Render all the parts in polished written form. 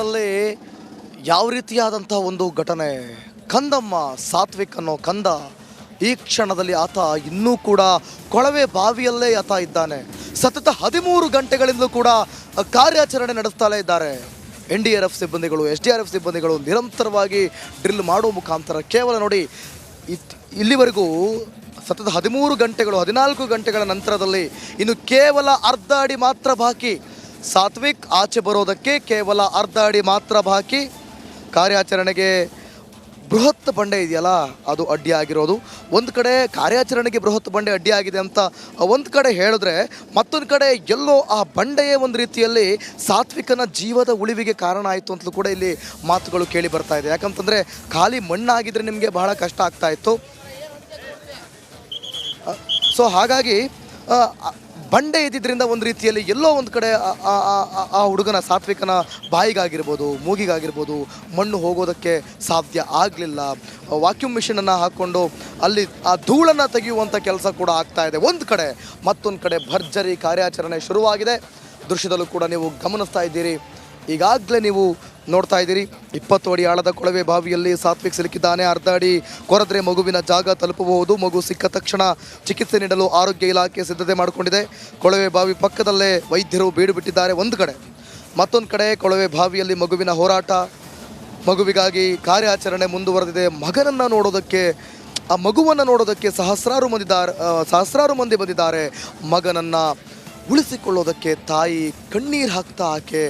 ಕ್ಷಣದಲ್ಲಿ ಯಾವ ರೀತಿಯಾದಂಥ ಒಂದು ಘಟನೆ. ಕಂದಮ್ಮ ಸಾತ್ವಿಕ್ ಅನ್ನೋ ಕಂದ ಈ ಕ್ಷಣದಲ್ಲಿ ಆತ ಇನ್ನೂ ಕೂಡ ಕೊಳವೆ ಬಾವಿಯಲ್ಲೇ ಆತ ಇದ್ದಾನೆ. ಸತತ 13 ಗಂಟೆಗಳಿಂದಲೂ ಕೂಡ ಕಾರ್ಯಾಚರಣೆ ನಡೆಸ್ತಾಲೇ ಇದ್ದಾರೆ. NDRF ಸಿಬ್ಬಂದಿಗಳು, SDRF ಸಿಬ್ಬಂದಿಗಳು ನಿರಂತರವಾಗಿ ಡ್ರಿಲ್ ಮಾಡೋ ಮುಖಾಂತರ ಕೇವಲ ನೋಡಿ ಇಲ್ಲಿವರೆಗೂ ಸತತ 13 ಗಂಟೆಗಳು 14 ಗಂಟೆಗಳ ನಂತರದಲ್ಲಿ ಇನ್ನು ಕೇವಲ ಅರ್ಧ ಅಡಿ ಮಾತ್ರ ಬಾಕಿ. ಸಾತ್ವಿಕ್ ಆಚೆ ಬರೋದಕ್ಕೆ ಕೇವಲ ಅರ್ಧ ಅಡಿ ಮಾತ್ರ ಬಾಕಿ. ಕಾರ್ಯಾಚರಣೆಗೆ ಬೃಹತ್ ಬಂಡೆ ಇದೆಯಲ್ಲ ಅದು ಅಡ್ಡಿಯಾಗಿರೋದು. ಒಂದು ಕಡೆ ಕಾರ್ಯಾಚರಣೆಗೆ ಬೃಹತ್ ಬಂಡೆ ಅಡ್ಡಿಯಾಗಿದೆ ಅಂತ ಒಂದು ಕಡೆ ಹೇಳಿದ್ರೆ, ಮತ್ತೊಂದು ಕಡೆ ಎಲ್ಲೋ ಆ ಬಂಡೆಯೇ ಒಂದು ರೀತಿಯಲ್ಲಿ ಸಾತ್ವಿಕನ ಜೀವದ ಉಳಿವಿಗೆ ಕಾರಣ ಆಯಿತು ಅಂತಲೂ ಕೂಡ ಇಲ್ಲಿ ಮಾತುಗಳು ಕೇಳಿ ಬರ್ತಾ ಇದೆ. ಯಾಕಂತಂದರೆ ಖಾಲಿ ಮಣ್ಣಾಗಿದ್ದರೆ ನಿಮಗೆ ಬಹಳ ಕಷ್ಟ ಆಗ್ತಾ ಇತ್ತು. ಸೊ ಹಾಗಾಗಿ ಬಂಡೆ ಇದ್ದಿದ್ದರಿಂದ ಒಂದು ರೀತಿಯಲ್ಲಿ ಎಲ್ಲೋ ಒಂದು ಕಡೆ ಆ ಹುಡುಗನ ಸಾತ್ವಿಕನ ಬಾಯಿಗಾಗಿರ್ಬೋದು, ಮೂಗಿಗಾಗಿರ್ಬೋದು ಮಣ್ಣು ಹೋಗೋದಕ್ಕೆ ಸಾಧ್ಯ ಆಗಲಿಲ್ಲ. ವಾಕ್ಯೂಮ್ ಮಿಷನನ್ನು ಹಾಕ್ಕೊಂಡು ಅಲ್ಲಿ ಆ ಧೂಳನ್ನು ತೆಗೆಯುವಂಥ ಕೆಲಸ ಕೂಡ ಆಗ್ತಾ ಇದೆ ಒಂದು ಕಡೆ. ಮತ್ತೊಂದು ಕಡೆ ಭರ್ಜರಿ ಕಾರ್ಯಾಚರಣೆ ಶುರುವಾಗಿದೆ. ದೃಶ್ಯದಲ್ಲೂ ಕೂಡ ನೀವು ಗಮನಿಸ್ತಾ ಇದ್ದೀರಿ. ಈಗಾಗಲೇ ನೀವು ನೋಡ್ತಾ ಇದ್ದೀರಿ 20 ಅಡಿ ಆಳದ ಕೊಳವೆ ಬಾವಿಯಲ್ಲಿ ಸಾತ್ವಿಕ್ ಸಿಲುಕಿದ್ದಾನೆ. ಅರ್ಧ ಅಡಿ ಕೊರೆದ್ರೆ ಮಗುವಿನ ಜಾಗ ತಲುಪಬಹುದು. ಮಗು ಸಿಕ್ಕ ತಕ್ಷಣ ಚಿಕಿತ್ಸೆ ನೀಡಲು ಆರೋಗ್ಯ ಇಲಾಖೆ ಸಿದ್ಧತೆ ಮಾಡಿಕೊಂಡಿದೆ. ಕೊಳವೆ ಬಾವಿ ಪಕ್ಕದಲ್ಲೇ ವೈದ್ಯರು ಬೀಡು ಬಿಟ್ಟಿದ್ದಾರೆ ಒಂದು ಕಡೆ. ಮತ್ತೊಂದು ಕಡೆ ಕೊಳವೆ ಬಾವಿಯಲ್ಲಿ ಮಗುವಿನ ಹೋರಾಟ, ಮಗುವಿಗಾಗಿ ಕಾರ್ಯಾಚರಣೆ ಮುಂದುವರೆದಿದೆ. ಮಗನನ್ನು ನೋಡೋದಕ್ಕೆ, ಆ ಮಗುವನ್ನು ನೋಡೋದಕ್ಕೆ ಸಹಸ್ರಾರು ಮಂದಿ ಬಂದಿದ್ದಾರೆ. ಮಗನನ್ನು ಉಳಿಸಿಕೊಳ್ಳೋದಕ್ಕೆ ತಾಯಿ ಕಣ್ಣೀರು ಹಾಕ್ತಾ ಆಕೆ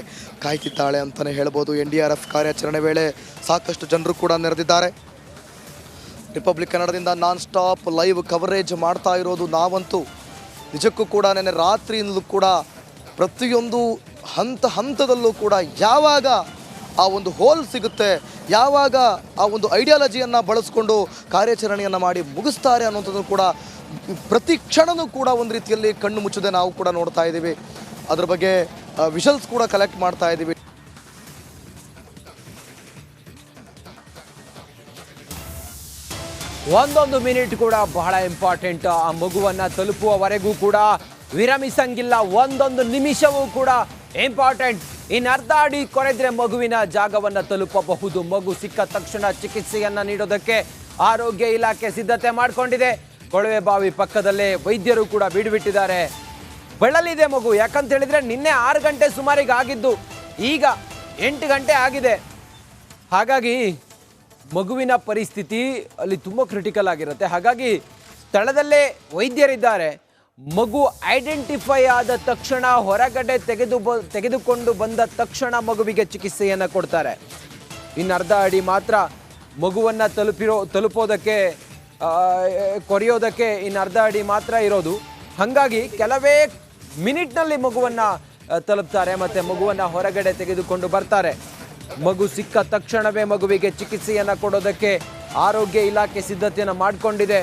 ಕಾಯ್ತಿದ್ದಾಳೆ ಅಂತಲೇ ಹೇಳ್ಬೋದು. NDRF ಕಾರ್ಯಾಚರಣೆ ವೇಳೆ ಸಾಕಷ್ಟು ಜನರು ಕೂಡ ನೆರೆದಿದ್ದಾರೆ. ರಿಪಬ್ಲಿಕ್ ಕನ್ನಡದಿಂದ ನಾನ್ ಸ್ಟಾಪ್ ಲೈವ್ ಕವರೇಜ್ ಮಾಡ್ತಾ ಇರೋದು ನಾವಂತೂ ನಿಜಕ್ಕೂ ಕೂಡ ನೆನ್ನೆ ರಾತ್ರಿಯಿಂದಲೂ ಕೂಡ ಪ್ರತಿಯೊಂದು ಹಂತದಲ್ಲೂ ಕೂಡ ಯಾವಾಗ ಆ ಒಂದು ಹೋಲ್ ಸಿಗುತ್ತೆ, ಯಾವಾಗ ಆ ಒಂದು ಐಡಿಯಾಲಜಿಯನ್ನು ಬಳಸ್ಕೊಂಡು ಕಾರ್ಯಾಚರಣೆಯನ್ನು ಮಾಡಿ ಮುಗಿಸ್ತಾರೆ ಅನ್ನೋಂಥದ್ದು ಕೂಡ ಪ್ರತಿ ಕ್ಷಣವೂ ಕೂಡ ಒಂದು ರೀತಿಯಲ್ಲಿ ಕಣ್ಣು ಮುಚ್ಚದೆ ನಾವು ಕೂಡ ನೋಡ್ತಾ ಇದ್ದೀವಿ. ಅದ್ರ ಬಗ್ಗೆ ವಿಷಲ್ಸ್ ಕೂಡ ಕಲೆಕ್ಟ್ ಮಾಡ್ತಾ ಇದ್ದೀವಿ. ಒಂದೊಂದು ಮಿನಿಟ್ ಕೂಡ ಬಹಳ ಇಂಪಾರ್ಟೆಂಟ್. ಆ ಮಗುವನ್ನು ತಲುಪುವವರೆಗೂ ಕೂಡ ವಿರಮಿಸಂಗಿಲ್ಲ. ಒಂದೊಂದು ನಿಮಿಷವೂ ಕೂಡ ಇಂಪಾರ್ಟೆಂಟ್. ಇನ್ನು ಅರ್ಧ ಅಡಿ ಕೊರೆದ್ರೆ ಮಗುವಿನ ಜಾಗವನ್ನು ತಲುಪಬಹುದು. ಮಗು ಸಿಕ್ಕ ತಕ್ಷಣ ಚಿಕಿತ್ಸೆಯನ್ನು ನೀಡೋದಕ್ಕೆ ಆರೋಗ್ಯ ಇಲಾಖೆ ಸಿದ್ಧತೆ ಮಾಡಿಕೊಂಡಿದೆ. ಕೊಳವೆ ಬಾವಿ ಪಕ್ಕದಲ್ಲೇ ವೈದ್ಯರು ಕೂಡ ಬಿಡುಬಿಟ್ಟಿದ್ದಾರೆ. ಬೆಳಲಿದೆ ಮಗು. ಯಾಕಂತ ಹೇಳಿದ್ರೆ ನಿನ್ನೆ 6 ಗಂಟೆ ಸುಮಾರಿಗೆ ಆಗಿದ್ದು, ಈಗ 8 ಗಂಟೆ ಆಗಿದೆ. ಹಾಗಾಗಿ ಮಗುವಿನ ಪರಿಸ್ಥಿತಿ ಅಲ್ಲಿ ತುಂಬ ಕ್ರಿಟಿಕಲ್ ಆಗಿರುತ್ತೆ. ಹಾಗಾಗಿ ಸ್ಥಳದಲ್ಲೇ ವೈದ್ಯರಿದ್ದಾರೆ. ಮಗು ಐಡೆಂಟಿಫೈ ಆದ ತಕ್ಷಣ ಹೊರಗಡೆ ತೆಗೆದುಕೊಂಡು ಬಂದ ತಕ್ಷಣ ಮಗುವಿಗೆ ಚಿಕಿತ್ಸೆಯನ್ನು ಕೊಡ್ತಾರೆ. ಇನ್ನು ಅರ್ಧ ಅಡಿ ಮಾತ್ರ ಮಗುವನ್ನು ತಲುಪೋದಕ್ಕೆ ಕೊರೆಯೋದಕ್ಕೆ ಇನ್ನು ಅರ್ಧ ಅಡಿ ಮಾತ್ರ ಇರೋದು. ಹಾಗಾಗಿ ಕೆಲವೇ ಮಿನಿಟ್ನಲ್ಲಿ ಮಗುವನ್ನು ತಲುಪ್ತಾರೆ ಮತ್ತು ಮಗುವನ್ನು ಹೊರಗಡೆ ತೆಗೆದುಕೊಂಡು ಬರ್ತಾರೆ. ಮಗು ಸಿಕ್ಕ ತಕ್ಷಣವೇ ಮಗುವಿಗೆ ಚಿಕಿತ್ಸೆಯನ್ನು ಕೊಡೋದಕ್ಕೆ ಆರೋಗ್ಯ ಇಲಾಖೆ ಸಿದ್ಧತೆಯನ್ನು ಮಾಡಿಕೊಂಡಿದೆ.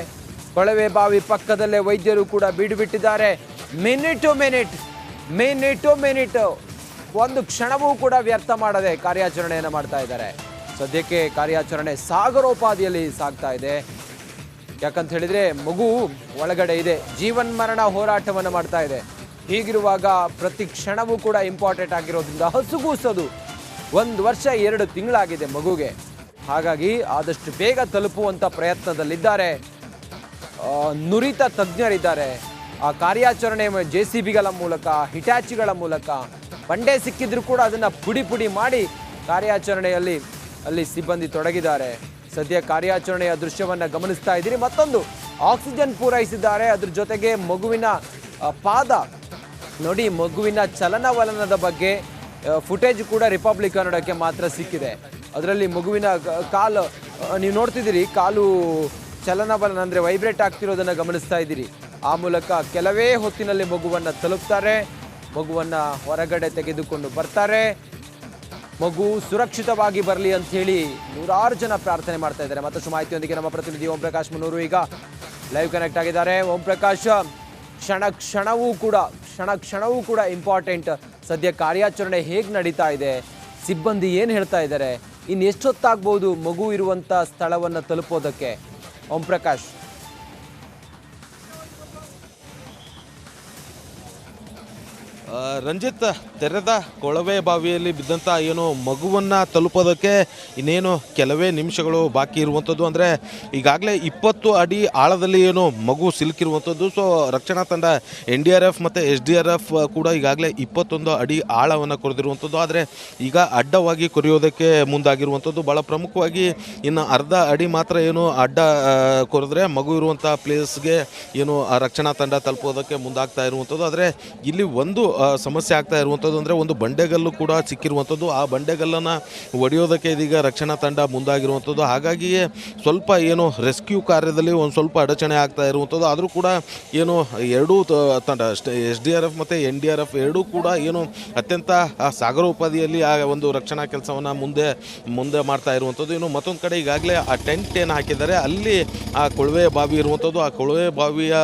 ಕೊಳವೆ ಬಾವಿ ಪಕ್ಕದಲ್ಲೇ ವೈದ್ಯರು ಕೂಡ ಬಿಡುಬಿಟ್ಟಿದ್ದಾರೆ. ಮಿನಿಟ್ ಒಂದು ಕ್ಷಣವೂ ಕೂಡ ವ್ಯರ್ಥ ಮಾಡದೆ ಕಾರ್ಯಾಚರಣೆಯನ್ನು ಮಾಡ್ತಾ ಇದ್ದಾರೆ. ಸದ್ಯಕ್ಕೆ ಕಾರ್ಯಾಚರಣೆ ಸಾಗರೋಪಾದಿಯಲ್ಲಿ ಸಾಗ್ತಾ ಇದೆ. ಯಾಕಂತ ಹೇಳಿದರೆ ಮಗು ಒಳಗಡೆ ಇದೆ, ಜೀವನ್ಮರಣ ಹೋರಾಟವನ್ನು ಮಾಡ್ತಾ ಇದೆ. ಹೀಗಿರುವಾಗ ಪ್ರತಿ ಕ್ಷಣವೂ ಕೂಡ ಇಂಪಾರ್ಟೆಂಟ್ ಆಗಿರೋದ್ರಿಂದ ಹಸುಗೂಸೋದು 1 ವರ್ಷ 2 ತಿಂಗಳಾಗಿದೆ ಮಗುಗೆ. ಹಾಗಾಗಿ ಆದಷ್ಟು ಬೇಗ ತಲುಪುವಂಥ ಪ್ರಯತ್ನದಲ್ಲಿದ್ದಾರೆ. ನುರಿತ ತಜ್ಞರಿದ್ದಾರೆ. ಆ ಕಾರ್ಯಾಚರಣೆ JCBಗಳ ಮೂಲಕ, ಹಿಟಾಚಿಗಳ ಮೂಲಕ ಬಂಡೆ ಸಿಕ್ಕಿದ್ರು ಕೂಡ ಅದನ್ನು ಪುಡಿ ಮಾಡಿ ಕಾರ್ಯಾಚರಣೆಯಲ್ಲಿ ಅಲ್ಲಿ ಸಿಬ್ಬಂದಿ ತೊಡಗಿದ್ದಾರೆ. ಸದ್ಯ ಕಾರ್ಯಾಚರಣೆಯ ದೃಶ್ಯವನ್ನು ಗಮನಿಸ್ತಾ ಇದ್ದೀರಿ. ಮತ್ತೊಂದು ಆಕ್ಸಿಜನ್ ಪೂರೈಸಿದ್ದಾರೆ. ಅದ್ರ ಜೊತೆಗೆ ಮಗುವಿನ ಪಾದ ನೋಡಿ, ಮಗುವಿನ ಚಲನವಲನದ ಬಗ್ಗೆ ಫುಟೇಜ್ ಕೂಡ ರಿಪಬ್ಲಿಕ್ ಕನ್ನಡಕ್ಕೆ ಮಾತ್ರ ಸಿಕ್ಕಿದೆ. ಅದರಲ್ಲಿ ಮಗುವಿನ ಕಾಲು ನೀವು ನೋಡ್ತಿದ್ದೀರಿ, ಕಾಲು ಚಲನವಲನ ಅಂದರೆ ವೈಬ್ರೇಟ್ ಆಗ್ತಿರೋದನ್ನು ಗಮನಿಸ್ತಾ ಇದ್ದೀರಿ. ಆ ಮೂಲಕ ಕೆಲವೇ ಹೊತ್ತಿನಲ್ಲಿ ಮಗುವನ್ನು ತಲುಪ್ತಾರೆ. ಮಗುವನ್ನು ಹೊರಗಡೆ ತೆಗೆದುಕೊಂಡು ಬರ್ತಾರೆ. ಮಗು ಸುರಕ್ಷಿತವಾಗಿ ಬರಲಿ ಅಂತ ಹೇಳಿ ನೂರಾರು ಜನ ಪ್ರಾರ್ಥನೆ ಮಾಡ್ತಾ ಇದ್ದಾರೆ. ಮತ್ತಷ್ಟು ಮಾಹಿತಿಯೊಂದಿಗೆ ನಮ್ಮ ಪ್ರತಿನಿಧಿ ಓಂ ಪ್ರಕಾಶ್ ಮುನ್ನೂರು ಈಗ ಲೈವ್ ಕನೆಕ್ಟ್ ಆಗಿದ್ದಾರೆ. ಓಂ ಪ್ರಕಾಶ್, ಕ್ಷಣ ಕ್ಷಣವೂ ಕೂಡ ಇಂಪಾರ್ಟೆಂಟ್. ಸದ್ಯ ಕಾರ್ಯಾಚರಣೆ ಹೇಗೆ ನಡೀತಾ ಇದೆ, ಸಿಬ್ಬಂದಿ ಏನು ಹೇಳ್ತಾ ಇದ್ದಾರೆ, ಇನ್ನು ಎಷ್ಟೊತ್ತಾಗ್ಬೋದು ಮಗು ಇರುವಂಥ ಸ್ಥಳವನ್ನು ತಲುಪೋದಕ್ಕೆ? ಓಂ ಪ್ರಕಾಶ್. ರಂಜಿತ್, ತೆರೆದ ಕೊಳವೆ ಬಾವಿಯಲ್ಲಿ ಬಿದ್ದಂಥ ಏನು ಮಗುವನ್ನು ತಲುಪೋದಕ್ಕೆ ಇನ್ನೇನು ಕೆಲವೇ ನಿಮಿಷಗಳು ಬಾಕಿ ಇರುವಂಥದ್ದು. ಅಂದರೆ ಈಗಾಗಲೇ 20 ಅಡಿ ಆಳದಲ್ಲಿ ಏನು ಮಗು ಸಿಲುಕಿರುವಂಥದ್ದು. ಸೊ ರಕ್ಷಣಾ ತಂಡ NDRF ಮತ್ತು SDRF ಕೂಡ ಈಗಾಗಲೇ 21 ಅಡಿ ಆಳವನ್ನು ಕೊರೆದಿರುವಂಥದ್ದು. ಆದರೆ ಈಗ ಅಡ್ಡವಾಗಿ ಕೊರೆಯೋದಕ್ಕೆ ಮುಂದಾಗಿರುವಂಥದ್ದು. ಭಾಳ ಪ್ರಮುಖವಾಗಿ ಇನ್ನು ಅರ್ಧ ಅಡಿ ಮಾತ್ರ ಏನು ಅಡ್ಡ ಕೊರೆದ್ರೆ ಮಗು ಇರುವಂಥ ಪ್ಲೇಸ್ಗೆ ಏನು ರಕ್ಷಣಾ ತಂಡ ತಲುಪೋದಕ್ಕೆ ಮುಂದಾಗ್ತಾ ಇರುವಂಥದ್ದು. ಆದರೆ ಇಲ್ಲಿ ಒಂದು ಸಮಸ್ಯೆ ಆಗ್ತಾ ಇರುವಂಥದ್ದು ಅಂದರೆ ಒಂದು ಬಂಡೆಗಲ್ಲು ಕೂಡ ಸಿಕ್ಕಿರುವಂಥದ್ದು. ಆ ಬಂಡೆಗಲ್ಲನ್ನು ಒಡೆಯೋದಕ್ಕೆ ಇದೀಗ ರಕ್ಷಣಾ ತಂಡ ಮುಂದಾಗಿರುವಂಥದ್ದು. ಹಾಗಾಗಿಯೇ ಸ್ವಲ್ಪ ಏನು ರೆಸ್ಕ್ಯೂ ಕಾರ್ಯದಲ್ಲಿ ಒಂದು ಸ್ವಲ್ಪ ಅಡಚಣೆ ಆಗ್ತಾ ಇರುವಂಥದ್ದು. ಆದರೂ ಕೂಡ ಏನು ಎರಡೂ ತಂಡ SDRF ಮತ್ತು NDRF ಎರಡೂ ಕೂಡ ಏನು ಅತ್ಯಂತ ಸಾಗರೋಪಾದಿಯಲ್ಲಿ ಆ ಒಂದು ರಕ್ಷಣಾ ಕೆಲಸವನ್ನು ಮುಂದೆ ಮಾಡ್ತಾ ಇರುವಂಥದ್ದು. ಇನ್ನು ಮತ್ತೊಂದು ಕಡೆ ಈಗಾಗಲೇ ಆ ಟೆಂಟ್ ಏನು ಹಾಕಿದ್ದಾರೆ ಅಲ್ಲಿ ಆ ಕೊಳವೆ ಬಾವಿ ಇರುವಂಥದ್ದು. ಆ ಕೊಳವೆ ಬಾವಿಯ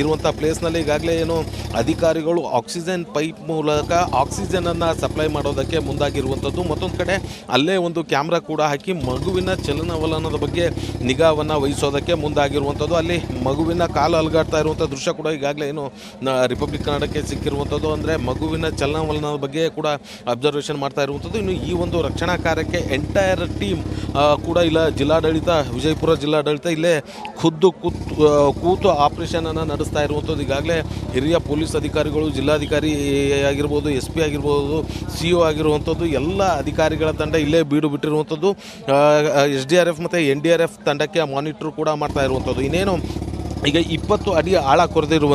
ಇರುವಂಥ ಪ್ಲೇಸ್ನಲ್ಲಿ ಈಗಾಗಲೇ ಏನು ಅಧಿಕಾರಿಗಳು ಆಕ್ಸಿಜನ್ ಪೈಪ್ ಮೂಲಕ ಆಕ್ಸಿಜನನ್ನು ಸಪ್ಲೈ ಮಾಡೋದಕ್ಕೆ ಮುಂದಾಗಿರುವಂಥದ್ದು. ಮತ್ತೊಂದು ಕಡೆ ಅಲ್ಲೇ ಒಂದು ಕ್ಯಾಮ್ರಾ ಕೂಡ ಹಾಕಿ ಮಗುವಿನ ಚಲನವಲನದ ಬಗ್ಗೆ ನಿಗಾವನ್ನು ವಹಿಸೋದಕ್ಕೆ ಮುಂದಾಗಿರುವಂಥದ್ದು. ಅಲ್ಲಿ ಮಗುವಿನ ಕಾಲು ಅಲುಗಾಡ್ತಾ ಇರುವಂಥ ದೃಶ್ಯ ಕೂಡ ಈಗಾಗಲೇ ಏನು ರಿಪಬ್ಲಿಕ್ ಕನ್ನಡಕ್ಕೆ ಸಿಕ್ಕಿರುವಂಥದ್ದು. ಅಂದರೆ ಮಗುವಿನ ಚಲನವಲನದ ಬಗ್ಗೆ ಕೂಡ ಅಬ್ಸರ್ವೇಷನ್ ಮಾಡ್ತಾ ಇರುವಂಥದ್ದು. ಇನ್ನು ಈ ಒಂದು ರಕ್ಷಣಾ ಕಾರ್ಯಕ್ಕೆ ಎಂಟೈರ್ ಟೀಮ್ ಕೂಡ ಇಲ್ಲ ಜಿಲ್ಲಾಡಳಿತ, ವಿಜಯಪುರ ಜಿಲ್ಲಾಡಳಿತ ಇಲ್ಲೇ ಖುದ್ದು ಕೂತು ಆಪರೇಷನನ್ನು ನಡೆಸ್ತಾ ಇರುವಂಥದ್ದು. ಈಗಾಗಲೇ ಹಿರಿಯ ಪೊಲೀಸ್ ಅಧಿಕಾರಿಗಳು, ಜಿಲ್ಲಾಧಿಕಾರಿ ಆಗಿರ್ಬೋದು, SP ಆಗಿರ್ಬೋದು, CO ಆಗಿರುವಂಥದ್ದು ಎಲ್ಲ ಅಧಿಕಾರಿಗಳ ತಂಡ ಇಲ್ಲೇ ಬೀಡು ಬಿಟ್ಟಿರುವಂಥದ್ದು. SDRF ಮತ್ತು NDRF ತಂಡಕ್ಕೆ ಮಾನಿಟ್ರ್ ಕೂಡ ಮಾಡ್ತಾ ಇರುವಂಥದ್ದು. ಇನ್ನೇನು ಈಗ 20 ಅಡಿ ಆಳ ಕೊರೆದಿರುವಂಥ